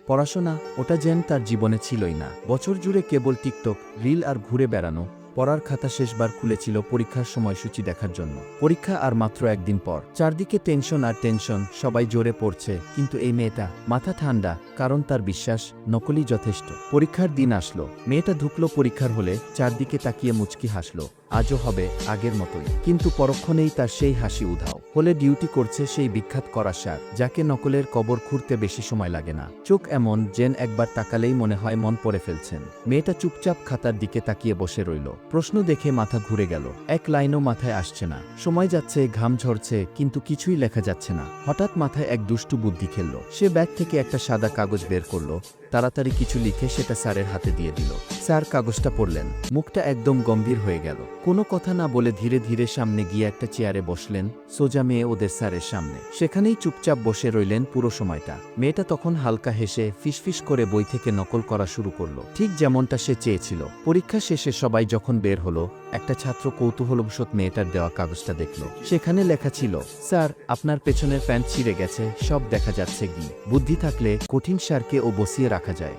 পড়াশোনা ওটা যেন তার জীবনে ছিলই না। বছর জুড়ে কেবল টিকটক, রিল আর ঘুরে বেড়ানো। পড়ার খাতা শেষবার খুলেছিল পরীক্ষার সময়সূচি দেখার জন্য। পরীক্ষা আর মাত্র একদিন পর। চারদিকে টেনশন আর টেনশন, সবাই জোরে পড়ছে, কিন্তু এই মেয়েটা মাথা ঠান্ডা, কারণ তার বিশ্বাস নকলই যথেষ্ট। পরীক্ষার দিন আসলো, মেয়েটা ঢুকলো পরীক্ষার হলে, চারদিকে তাকিয়ে মুচকি হাসলো। আজও হবে আগের মতোই। কিন্তু পরক্ষণেই তার সেই হাসি উধাও। হলে ডিউটি করছে সেই বিখ্যাত করাসার, যাকে নকলের কবর খুঁড়তে বেশি সময় লাগে না। চোখ এমন যেন একবার তাকালেই মনে হয় মন পড়ে ফেলছেন। মেয়েটা চুপচাপ খাতার দিকে তাকিয়ে বসে রইল। প্রশ্ন দেখে মাথা ঘুরে গেল। এক লাইনও মাথায় আসছে না। সময় যাচ্ছে, ঘাম ঝরছে, কিন্তু কিছুই লেখা যাচ্ছে না। হঠাৎ মাথায় এক দুষ্টু বুদ্ধি খেলল। সে ব্যাগ থেকে একটা সাদা কাগজ বের করল, তাড়াতাড়ি কিছু লিখে সেটা স্যারের হাতে দিয়ে দিল। স্যার কাগজটা পড়লেন, মুখটা একদম গম্ভীর হয়ে গেল। কোনো কথা না বলে ধীরে ধীরে সামনে গিয়ে একটা চেয়ারে বসলেন, সোজা মেয়ে ওদের স্যারের সামনে। সেখানেই চুপচাপ বসে রইলেন পুরো সময়টা। মেয়েটা তখন হালকা হেসে ফিসফিস করে বই থেকে নকল করা শুরু করলো, ঠিক যেমনটা সে চেয়েছিল। পরীক্ষা শেষে সবাই যখন বের হলো, একটা ছাত্র কৌতূহলবশত মেয়েটার দেওয়া কাগজটা দেখল। সেখানে লেখা ছিল, স্যার আপনার পেছনের প্যান্ট ছিঁড়ে গেছে, সব দেখা যাচ্ছে। বুদ্ধি থাকলে কঠিন সারকে ও বসিয়ে রাখা যায়।